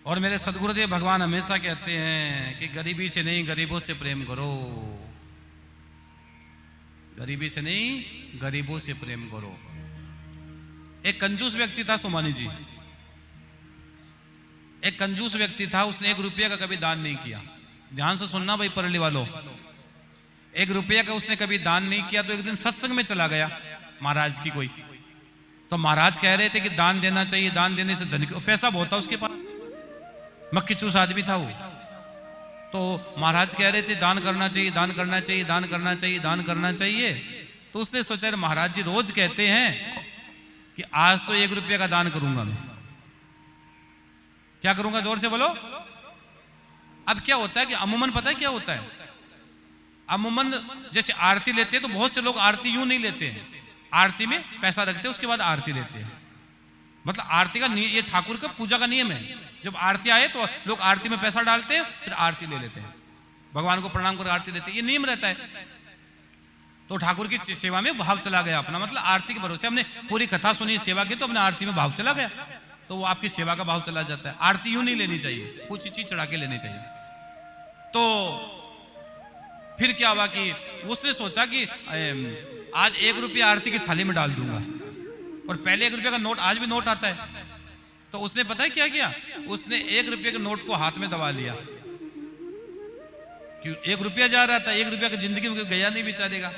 और मेरे सदगुरुदेव भगवान हमेशा कहते हैं कि गरीबी से नहीं गरीबों से प्रेम करो, गरीबी से नहीं गरीबों से प्रेम करो। एक कंजूस व्यक्ति था सोमानी जी, एक कंजूस व्यक्ति था, उसने 1 रुपया का कभी दान नहीं किया। ध्यान से सुनना भाई परली वालों, 1 रुपया का उसने कभी दान नहीं किया। तो एक दिन सत्संग में चला गया महाराज की कोई, तो महाराज कह रहे थे कि दान देना चाहिए, दान देने से धन, पैसा बहुत था उसके पास, मक्खी चूस आदमी था वो। तो महाराज कह रहे थे दान करना चाहिए, दान करना चाहिए, दान करना चाहिए, दान करना चाहिए। तो उसने सोचा महाराज जी रोज कहते हैं कि आज तो 1 रुपया का दान करूंगा मैं। क्या करूंगा, जोर से बोलो। अब क्या होता है कि अमूमन पता है क्या होता है, अमूमन जैसे आरती लेते हैं तो बहुत से लोग आरती यूं नहीं लेते हैं, आरती में पैसा रखते हैं उसके बाद आरती लेते हैं। मतलब आरती का ये ठाकुर का पूजा का नियम है, जब आरती आए तो लोग आरती में पैसा डालते हैं फिर आरती ले लेते हैं, भगवान को प्रणाम कर आरती लेते हैं, ये नियम रहता है। तो ठाकुर की सेवा में भाव चला गया अपना, मतलब आरती के भरोसे हमने पूरी कथा सुनी, सेवा की, तो अपने आरती में भाव चला गया, तो वो आपकी सेवा का भाव चला जाता है। आरती यूं नहीं लेनी चाहिए, कुछ चीज चढ़ा के लेनी चाहिए। तो फिर क्या हुआ कि उसने सोचा कि आज 1 रुपया आरती की थाली में डाल दूंगा, और पहले 1 रुपया का नोट, आज भी नोट आता है, तो उसने पता है क्या किया, उसने 1 रुपये के नोट को हाथ में दबा लिया, क्यों 1 रुपया जा रहा था, 1 रुपया की जिंदगी में गया नहीं बेचारेगा।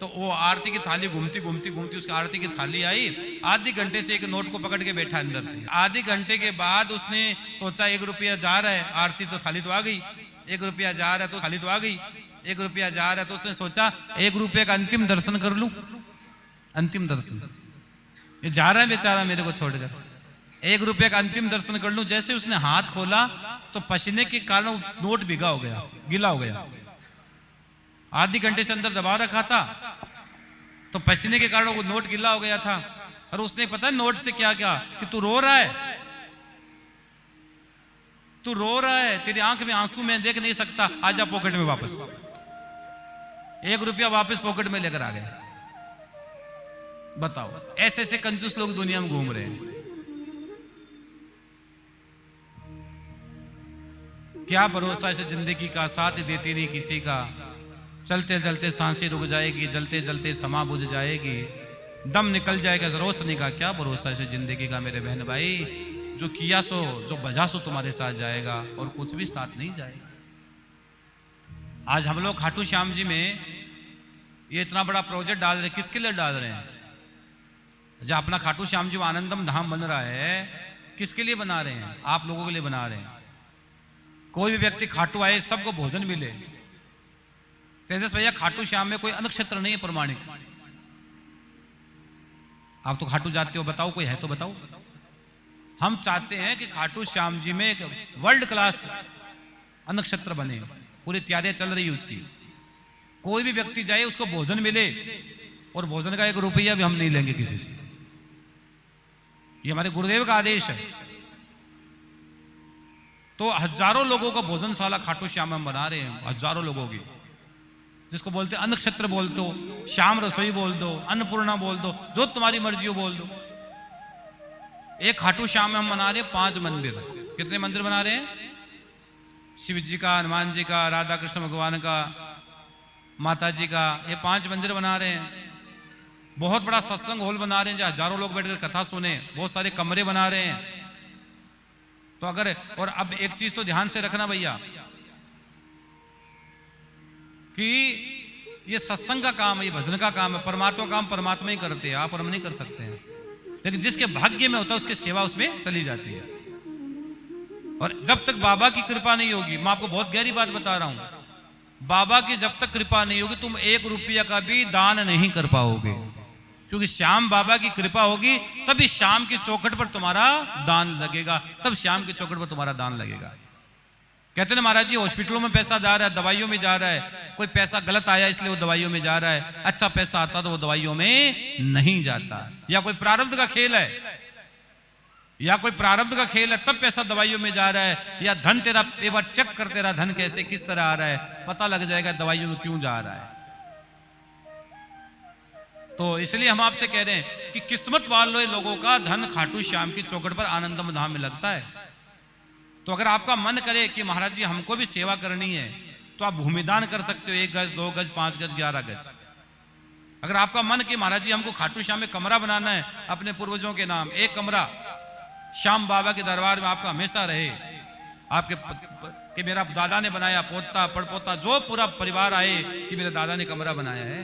तो वो आरती की थाली घूमती घूमती घूमती उसकी आरती की थाली आई, आधे घंटे से एक नोट को पकड़ के बैठा अंदर से। आधे घंटे के बाद उसने सोचा 1 रुपया जा रहा है, आरती तो थाली तो आ गई, 1 रुपया जा रहा है तो थाली तो आ गई, 1 रुपया जा रहा है तो उसने सोचा 1 रुपये का अंतिम दर्शन कर लूं, अंतिम दर्शन, ये जा रहा है बेचारा मेरे को छोड़कर, 1 रुपये का अंतिम दर्शन कर लूं। जैसे उसने हाथ खोला तो पसीने के कारण नोट भीगा हो गया, गीला हो गया, आधे घंटे से अंदर दबा रखा था, तो पसीने के कारण वो नोट गीला हो गया था। और उसने पता नोट से क्या क्या कि तू रो रहा है, तू रो रहा है, तेरी आंख में आंसू मैं देख नहीं सकता, आजा पॉकेट में वापस। 1 रुपया वापस पॉकेट में लेकर आ गया। बताओ, ऐसे ऐसे कंजूस लोग दुनिया में घूम रहे हैं। क्या भरोसा इस जिंदगी का, साथ देती नहीं किसी का, चलते चलते सांसें रुक जाएगी, जलते जलते समा बुझ जाएगी, दम निकल जाएगा रोशनी का। क्या भरोसा इस जिंदगी का मेरे बहन भाई, जो किया सो, जो बजा सो तुम्हारे साथ जाएगा और कुछ भी साथ नहीं जाएगा। आज हम लोग खाटू श्याम जी में ये इतना बड़ा प्रोजेक्ट डाल रहे, किसके लिए डाल रहे हैं? जो अपना खाटू श्याम जी आनंदम धाम बन रहा है, किसके लिए बना रहे हैं? आप लोगों के लिए बना रहे हैं। कोई भी व्यक्ति खाटू आए, सबको भोजन मिले। तेजस भैया, खाटू श्याम में कोई अनक्षत्र नहीं है प्रमाणिक। आप तो खाटू जाते हो, बताओ कोई है तो बताओ। हम चाहते हैं कि खाटू श्याम जी में एक वर्ल्ड क्लास अनक्षत्र बने, पूरी तैयारियां चल रही है उसकी। कोई भी व्यक्ति जाए उसको भोजन मिले, और भोजन का 1 रुपया भी हम नहीं लेंगे किसी से, ये हमारे गुरुदेव का आदेश है। तो हजारों लोगों का भोजनशाला खाटू श्याम हम बना रहे हैं, हजारों लोगों की, जिसको बोलते अनक्षत्र बोल दो, श्याम रसोई बोल दो, अन्नपूर्णा बोल दो, जो तुम्हारी मर्जी हो बोल दो। एक खाटू श्याम में हम बना रहे हैं 5 मंदिर। कितने मंदिर बना रहे हैं? शिव जी का, हनुमान जी का, राधा कृष्ण भगवान का, माता जी का, ये 5 मंदिर बना रहे हैं। बहुत बड़ा सत्संग हॉल बना रहे हैं जहाँ हजारों लोग बैठकर कथा सुने, बहुत सारे कमरे बना रहे हैं। तो अगर, और अब एक चीज तो ध्यान से रखना भैया, कि ये सत्संग का काम है, ये भजन का काम है, परमात्मा का काम परमात्मा ही करते हैं, आप और हम नहीं कर सकते हैं। लेकिन जिसके भाग्य में होता है उसकी सेवा उसमें चली जाती है। और जब तक बाबा की कृपा नहीं होगी, मैं आपको बहुत गहरी बात बता रहा हूं, बाबा की जब तक कृपा नहीं होगी तुम 1 रुपया का भी दान नहीं कर पाओगे। क्योंकि श्याम बाबा की कृपा होगी तभी श्याम की चौखट पर तुम्हारा दान लगेगा, तब श्याम की चौखट पर तुम्हारा दान लगेगा। कहते हैं महाराज जी हॉस्पिटलों में पैसा जा रहा है, दवाइयों में जा रहा है, कोई पैसा गलत आया इसलिए वो दवाइयों में जा रहा है, अच्छा पैसा आता तो वो दवाइयों में नहीं जाता। या कोई प्रारब्ध का खेल है, या कोई प्रारब्ध का खेल है, तब पैसा दवाइयों में जा रहा है। या धन तेरा एक बार चेक कर, तेरा धन कैसे किस तरह आ रहा है, पता लग जाएगा दवाइयों में क्यों जा रहा है। तो इसलिए हम आपसे कह रहे हैं कि किस्मत वाले लोगों का धन खाटू श्याम की चौखट पर आनंदम धाम में लगता है। तो अगर आपका मन करे कि महाराज जी हमको भी सेवा करनी है तो आप भूमिदान कर सकते हो, 1 गज 2 गज 5 गज 11 गज। अगर आपका मन कि महाराज जी हमको खाटू श्याम में कमरा बनाना है अपने पूर्वजों के नाम, एक कमरा श्याम बाबा के दरबार में आपका हमेशा रहे, आपके कि मेरा दादा ने बनाया, पोता पड़पोता जो पूरा परिवार आए कि मेरे दादा ने कमरा बनाया है,